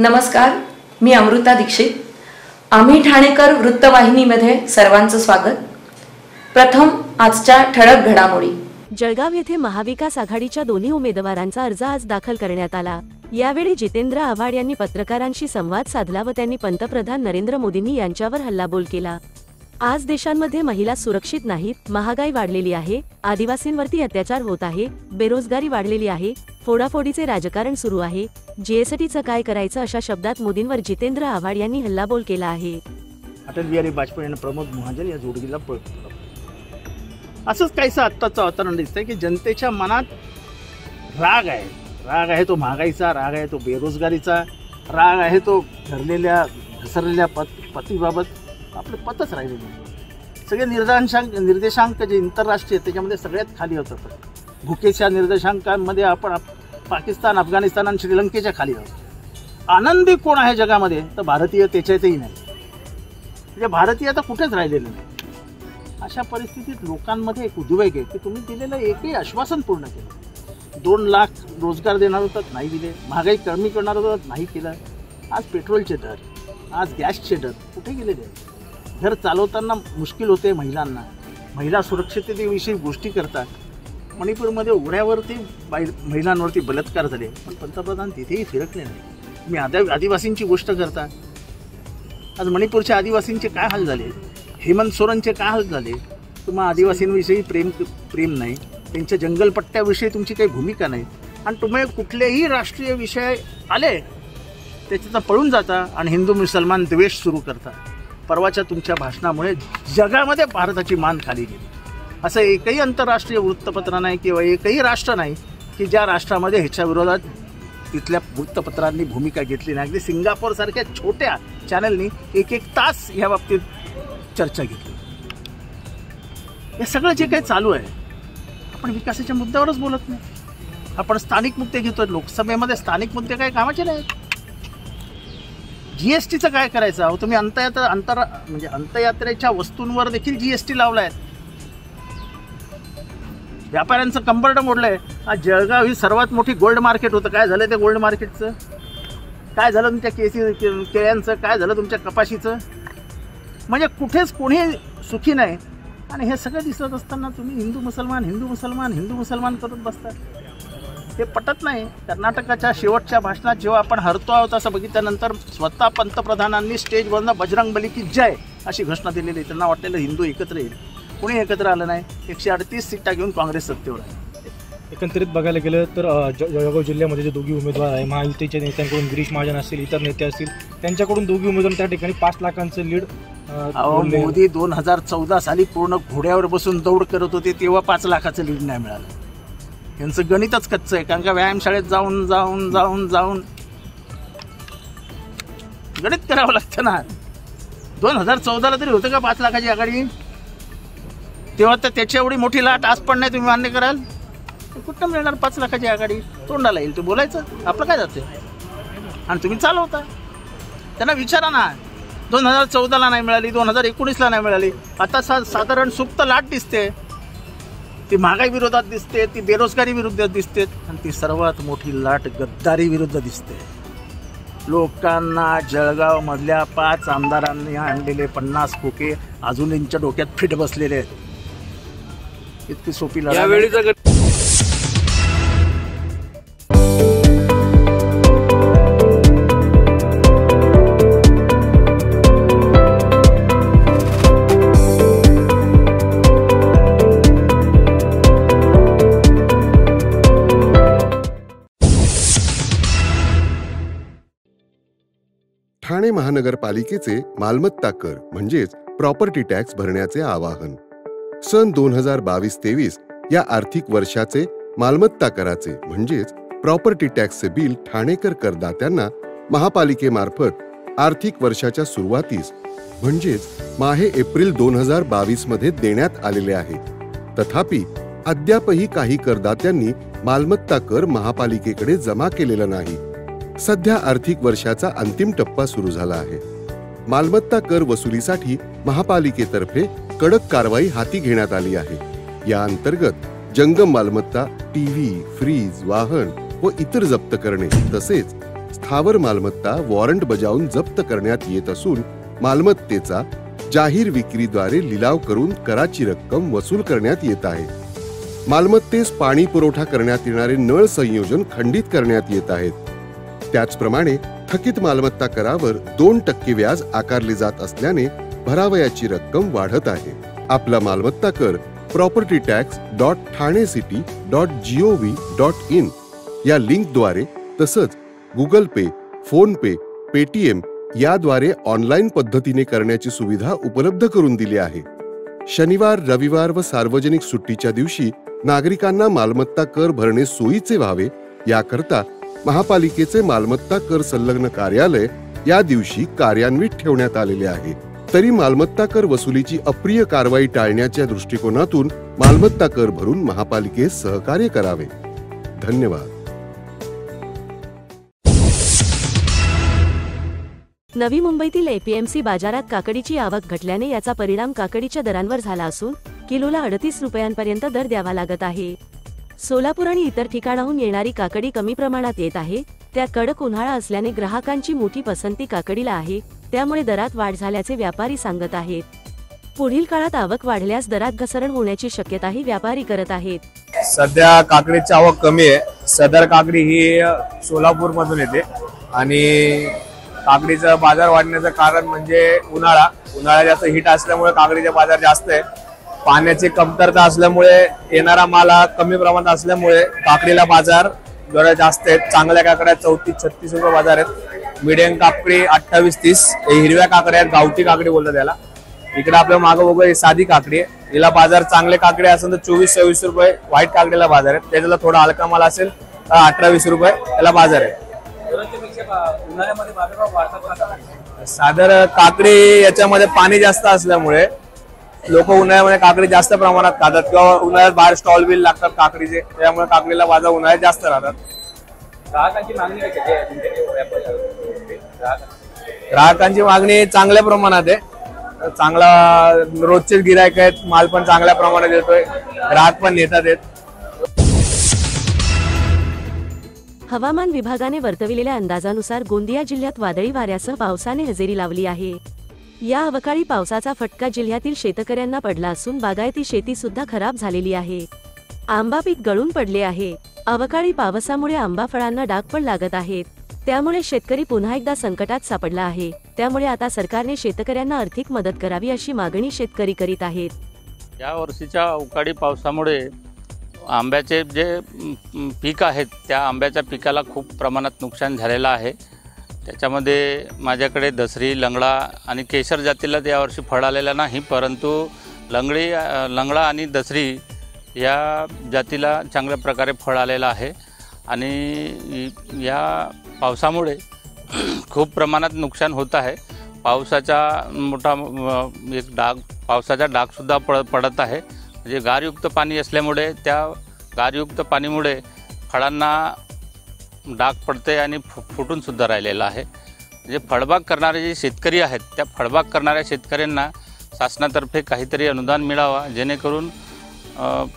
नमस्कार, मी अमृता दीक्षित. आम्ही ठाणेकर वृत्तवाहिनीमध्ये सर्वांचं स्वागत. प्रथम आजच्या ठळक घडामोडी. जळगाव येथे महाविकास आघाडीच्या दोन्ही उमेदवारांचा अर्ज आज दाखल करण्यात आला. यावेळी जितेंद्र आव्हाड यांनी पत्रकारांशी संवाद साधला व त्यांनी पंतप्रधान नरेंद्र मोदींनी यांच्यावर हल्लाबोल केला. आज देशांमध्ये महिला सुरक्षित नाहीत, महागाई वाढलेली आहे, आदिवासींवरती अत्याचार होत आहे, बेरोजगारी वाढलेली आहे, फोडाफोडीचे राजकारण सुरू आहे, जीएसटीचं काय करायचं अशा शब्दात मोदींवर जितेंद्र आव्हाड यांनी हल्लाबोल केला आहे. अटल बिहारी वाजपेयी आणि प्रमोद महाजन या जोडीला पळतो. असंच काहीसं आत्ताचं वातावरण दिसतंय की जनतेच्या मनात राग आहे तो महागाईचा, राग आहे तो बेरोजगारीचा, राग आहे तो ठरलेल्या घसरलेल्या पतीबाबत आपलं पतच राहिलेलं नाही. सगळे निर्देशांक जे आंतरराष्ट्रीय त्याच्यामध्ये सगळ्यात खाली होतं. भुकेच्या निर्देशांकांमध्ये आपण पाकिस्तान, अफगाणिस्तान आणि श्रीलंकेच्या खाली आहोत. आनंदी कोण आहे जगामध्ये तर भारतीय त्याच्यातही नाही. म्हणजे भारतीय आता कुठेच राहिलेले नाही. अशा परिस्थितीत लोकांमध्ये एक उद्वेग आहे की तुम्ही दिलेलं एकही आश्वासन पूर्ण केलं. 2 लाख रोजगार देणार होतात, नाही दिले. महागाई कमी करणार होतात, नाही केलं. आज पेट्रोलचे दर, आज गॅसचे दर कुठे गेलेले आहेत. घर चालवताना मुश्किल होते महिलांना. महिला सुरक्षिततेविषयी गोष्टी करतात. मणिपूरमध्ये उघड्यावरती महिलांवरती बलात्कार झाले, पण पंतप्रधान तिथेही फिरकले नाही. तुम्ही आदिवासींची गोष्ट करता. आज मणिपूरच्या आदिवासींचे काय हाल झाले, हेमंत सोरेनचे काय हाल झाले. तुम्हाला आदिवासींविषयी प्रेम नाही, त्यांच्या जंगलपट्ट्याविषयी तुमची काही भूमिका नाही. आणि तुम्ही कुठलेही राष्ट्रीय विषय आले त्याच्यात पळून जाता आणि हिंदू मुसलमान द्वेष सुरू करता. परवाच्या तुमच्या भाषणामुळे जगामध्ये भारताची मान खाली गेली. असं एकही आंतरराष्ट्रीय वृत्तपत्र नाही किंवा एकही राष्ट्र नाही की ज्या राष्ट्रामध्ये ह्याच्या विरोधात तिथल्या वृत्तपत्रांनी भूमिका घेतली नाही. अगदी सिंगापूरसारख्या छोट्या चॅनलनी 1 तास या बाबतीत चर्चा घेतली. हे सगळं जे काही चालू आहे, आपण विकासाच्या मुद्द्यावरच बोलत नाही. आपण स्थानिक मुद्दे घेतोय. लोकसभेमध्ये स्थानिक मुद्दे काही कामाचे नाहीत. जीएसटीचं काय करायचं अहो. तुम्ही अंतयात्रेच्या वस्तूंवर देखील जीएसटी लावलाय. व्यापाऱ्यांचं कंबरड मोडलंय. आज जळगाव ही सर्वात मोठी गोल्ड मार्केट होतं. काय झालं ते गोल्ड मार्केटचं? काय झालं तुमच्या केळ्यांचं? काय झालं तुमच्या कपाशीचं? म्हणजे कुठेच कोणी सुखी नाही. आणि हे सगळं दिसत असताना तुम्ही हिंदू मुसलमान करत बसता. हे पटत नाही. कर्नाटकाच्या शेवटच्या भाषणात जेव्हा आपण हरतो आहोत असं बघितल्यानंतर स्वतः पंतप्रधानांनी स्टेजवरनं बजरंगबली की जय अशी घोषणा दिलेली. त्यांना वाटलेलं हिंदू एकत्र येईल. कोणी एकत्र आलं नाही. 138 सीटा घेऊन काँग्रेस सत्तेवर आहे. एकंदरीत बघायला गेलं तर जळगाव जिल्ह्यामध्ये जे दोघी उमेदवार आहे, महायुतीच्या नेत्यांकडून गिरीश महाजन असतील, इतर नेते असतील, त्यांच्याकडून दोघी उमेदवार त्या ठिकाणी 5 लाखांचं लीड. मोदी 2014 साली पूर्ण घोड्यावर बसून दौड करत होते तेव्हा 5 लाखाचं लीड नाही मिळालं. यांचं गणितच कच्चं आहे. कारण का व्यायामशाळेत जाऊन गणित करावं लागतं ना. 2014ला तरी होतं का 5 लाखाची आघाडी? तेव्हा तर त्याची एवढी मोठी लाट आज पण नाही. तुम्ही मान्य कराल? कुठं मिळणार 5 लाखाची आघाडी? तोंडाला येईल तू बोलायचं, आपलं काय जाते. आणि तुम्ही चालवता. त्यांना विचारा ना. 2014ला नाही मिळाली, 2019ला नाही मिळाली. आता साधारण सुप्त लाट दिसते. ती महागाई विरोधात दिसते, ती बेरोजगारी विरुद्ध दिसते, आणि ती सर्वात मोठी लाट गद्दारी विरुद्ध दिसते. लोकांना जळगाव मधल्या 5 आमदारांनी आणलेले 50 खोके अजून त्यांच्या डोक्यात फिट बसलेले आहेत. इतकी सोपी लढाई. ठाणे महानगरपालिकेचे मालमत्ता कर म्हणजेच प्रॉपर्टी टॅक्स भरण्याचे आवाहन. सन 2022-23 या आर्थिक वर्षाचे मालमत्ता कराचे म्हणजेच प्रॉपर्टी टॅक्सचे बिल ठाणेकर करदात्यांना महापालिकेमार्फत आर्थिक वर्षाच्या सुरुवातीस म्हणजेच माहे एप्रिल 2022 मध्ये देण्यात आलेले आहे. तथापि अद्यापही काही करदात्यांनी मालमत्ता कर महापालिकेकडे जमा केलेला नाही. सध्या आर्थिक वर्षाचा अंतिम टप्पा सुरू झाला आहे. मालमत्ता कर वसुलीसाठी महापालिकेतर्फे कडक कारवाई हाती घेण्यात आली आहे. या अंतर्गत जंगम मालमत्ता, टीव्ही, फ्रीज, वाहन व इतर जप्त करणे तसेच स्थावर मालमत्ता वॉरंट बजावून जप्त करण्यात येत असून मालमत्तेचा जाहीर विक्रीद्वारे लिलाव करून कराची रक्कम वसूल करण्यात येत आहे. मालमत्तेस पाणी पुरवठा करण्यात येणारे नळ संयोजन खंडित करण्यात येत आहेत. त्याचप्रमाणे थकीत मालमत्ता करावर 2% व्याज आकारले जात असल्याने भरावयाची रक्कम वाढत आहे. आपला मालमत्ता कर propertytax.thanecity.gov.in या लिंकद्वारे तसंच गुगल पे, फोन पे, पेटीएम याद्वारे ऑनलाईन पद्धतीने करण्याची सुविधा उपलब्ध करून दिली आहे. शनिवार, रविवार व सार्वजनिक सुट्टीच्या दिवशी नागरिकांना मालमत्ता कर भरणे सोयीचे व्हावे याकरता महापालिकेचे मालमत्ता कर संलग्न कार्यालय या दिवशी कार्यान्वित ठेवण्यात आलेले आहे. तरी मालमत्ता कर वसुलीची अप्रिय कारवाई टाळण्याच्या दृष्टिकोनातून मालमत्ता कर भरून महापालिकेस सहकार्य करावे. धन्यवाद. नवी मुंबईतील एपीएमसी बाजारात काकडीची आवक घटल्याने याचा परिणाम काकडीच्या दरांवर झाला असून किलोला 38 रुपयांपर्यंत दर द्यावा लागत आहे. सोलापूर आणि इतर ठिकाणाहून येणारी काकडी कमी प्रमाणात येत आहे. त्यात कडक उन्हाळा असल्याने ग्राहकांची मोठी पसंती काकडीला आहे. त्यामुळे दरात वाढ झाल्याचे व्यापारी सांगत आहेत. पुढील काळात आवक वाढल्यास दरात घसरण होण्याची शक्यताही व्यापारी करत आहेत. सध्या काकडीची आवक कमी आहे. सदर काकडी ही सोलापूर मधून येते आणि काकडीचा बाजार वाढण्याचं कारण म्हणजे उन्हाळा जास्त हिट असल्यामुळे काकडीचे बाजार जास्त आहे. पाण्याची कमतरता असल्यामुळे येणारा माल कमी प्रमाणात असल्यामुळे काकडीला बाजार जरा जास्त आहेत. चांगल्या काकड्या 34-36 रुपये बाजार आहेत. मीडियम काकडी 28-30. हिरव्या काकड्या आहेत, गावठी काकडी बोलतात त्याला. इकडे आपल्या मागं बघू साधी काकडी आहे. हिला बाजार चांगले काकडे असेल तर 24-26 रुपये व्हाईट काकडीला बाजार आहे. त्याच्याला थोडा हलका माल असेल तर 18-20 रुपये त्याला बाजार आहे. साधारण काकडी याच्यामध्ये पाणी जास्त असल्यामुळे लोक उन्हाळ्यामध्ये काकडी जास्त प्रमाणात खातात किंवा उन्हाळ्यात बाहेर स्टॉल बिल लागतात काकडीचे, त्यामुळे काकडीला बाजार उन्हाळ्यात जास्त राहतात. ग्राहकांची मागणी चांगल्या प्रमाणात आहे. चांगला रोजचे गिरायक आहेत, माल पण चांगल्या प्रमाणात येतोय, ग्राहक पण नेतात आहेत. हवामान विभागाने वर्तविलेल्या अंदाजानुसार गोंदिया जिल्ह्यात वादळी वाऱ्यासह पावसाने हजेरी लावली आहे. या अवकाळी पावसाचा फटका जिल्ह्यातील शेतकऱ्यांना पडला असून बागायती शेती सुद्धा खराब झालेली आहे. आंबा पीक गळून पडले आहे. अवकाळी पावसामुळे आंबा फळांना डाग पण लागत आहेत. त्यामुळे शेतकरी पुन्हा एकदा संकटात सापडला आहे. त्यामुळे आता सरकारने शेतकऱ्यांना आर्थिक मदत करावी अशी मागणी शेतकरी करीत आहेत. या वर्षीच्या अवकाळी पावसामुळे आंब्याचे जे पीक आहेत त्या आंब्याच्या पिकाला खूप प्रमाणात नुकसान झालेलं आहे. त्याच्यामध्ये माझ्याकडे दसरी, लंगडा आणि केशर जातीला यावर्षी फळ आलेलं नाही, परंतु लंगडा आणि दसरी या जातीला चांगल्या प्रकारे फळ आलेलं आहे. आणि या पावसामुळे खूप प्रमाणात नुकसान होत आहे. पावसाचा मोठा एक पावसाचा डागसुद्धा पडत आहे. म्हणजे गारयुक्त पाणी असल्यामुळे त्या गारयुक्त पाणीमुळे फळांना डाग पडते आणि फुटून सुद्धा राहिलेला आहे. म्हणजे फळबाग करणारे जे शेतकरी आहेत त्या फळबाग करणाऱ्या शेतकऱ्यांना शासनातर्फे काहीतरी अनुदान मिळावा, जेणेकरून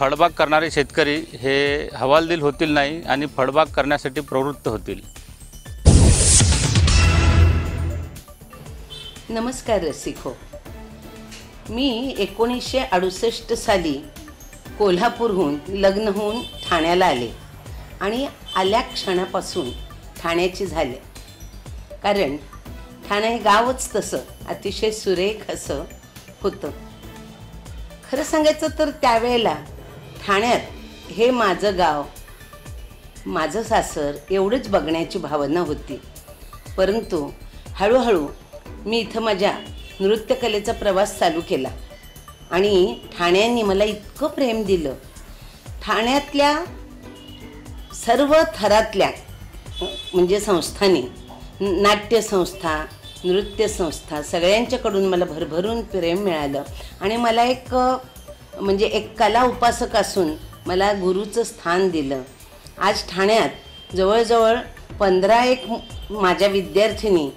फळबाग करणारे शेतकरी हे हवालदिल होतील नाही आणि फळबाग करण्यासाठी प्रवृत्त होतील. नमस्कार रसिको. मी 1968 साली कोल्हापूरहून लग्न होऊन ठाण्याला आले आणि आल्या क्षणापासून ठाण्याची झाले. कारण ठाणे हे गावच तसं अतिशय सुरेख असं होतं. खरं सांगायचं तर त्यावेळेला ठाण्यात हे माझं गाव, माझं सासर एवढंच बघण्याची भावना होती. परंतु हळूहळू मी इथं माझ्या नृत्यकलेचा प्रवास चालू केला आणि ठाण्याने मला इतकं प्रेम दिलं. ठाण्यातल्या सर्व थरातल्या म्हणजे संस्थांनी, नाट्यसंस्था, नृत्यसंस्था सगळ्यांच्याकडून मला भरभरून प्रेम मिळालं. आणि मला एक कला उपासक असून मला गुरुचं स्थान दिलं. आज ठाण्यात जवळजवळ 15 माझ्या विद्यार्थिनी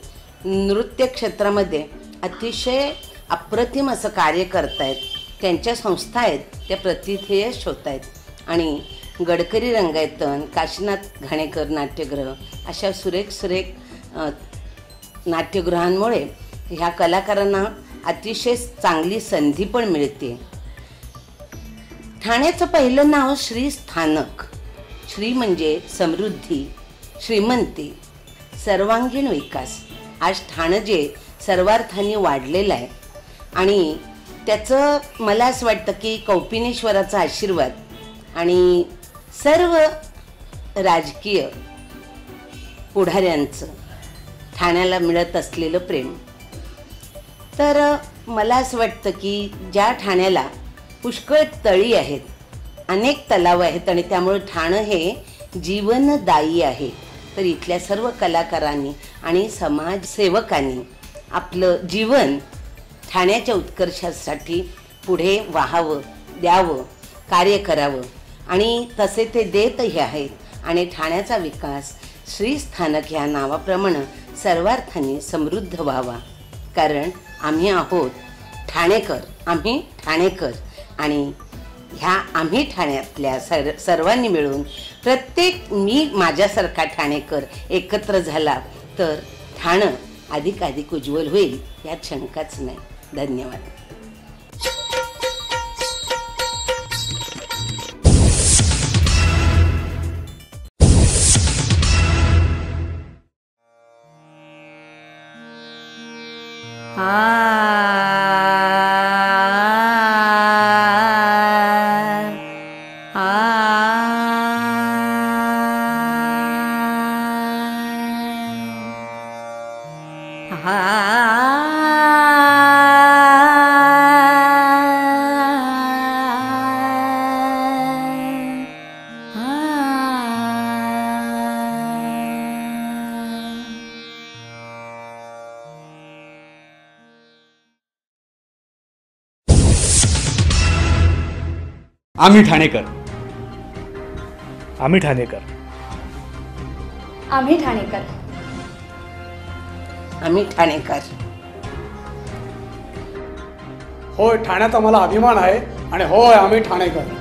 नृत्य क्षेत्रामध्ये अतिशय अप्रतिम असं कार्य करत आहेत. त्यांच्या संस्था आहेत त्या प्रतिथेय होत आहेत आणि गडकरी रंगायतन, काशीनाथ घाणेकर नाट्यगृह अशा सुरेख नाट्यगृहांमुळे ह्या कलाकारांना अतिशय चांगली संधी पण मिळते. ठाण्याचं पहिलं नाव श्री स्थानक. श्री म्हणजे समृद्धी, श्रीमंती, सर्वांगीण विकास. आज ठाणं जे सर्वार्थाने वाढलेलं आहे आणि त्याचं मला असं वाटतं की कौपिनेश्वराचा आशीर्वाद आणि सर्व राजकीय पुढाऱ्यांचं ठाण्याला मिळत असलेलं प्रेम. तर मला असं वाटतं की ज्या ठाण्याला पुष्कळ तळी आहेत, अनेक तलाव आहेत आणि त्यामुळे ठाणं हे जीवनदायी आहे. तर इथल्या सर्व कलाकारांनी आणि समाजसेवकांनी आपलं जीवन ठाण्याच्या उत्कर्षासाठी पुढे वाहावं, द्यावं, कार्य करावं आणि तसे ते देतही आहेत. आणि ठाण्याचा विकास श्रीस्थानक ह्या नावाप्रमाणे सर्वार्थाने समृद्ध व्हावा. कारण आम्ही आहोत ठाणेकर, आम्ही ठाणेकर आणि ह्या आम्ही ठाण्यातल्या सर्वांनी मिळून प्रत्येक मी माझ्यासारखा ठाणेकर एकत्र झाला तर ठाणं अधिक उज्ज्वल होईल यात शंकाच नाही. धन्यवाद. आम्ही ठाणेकर, आम्ही ठाणेकर, आम्ही ठाणेकर, आम्ही ठाणेकर. होय, ठाण्याचा मला अभिमान आहे आणि होय आम्ही ठाणेकर.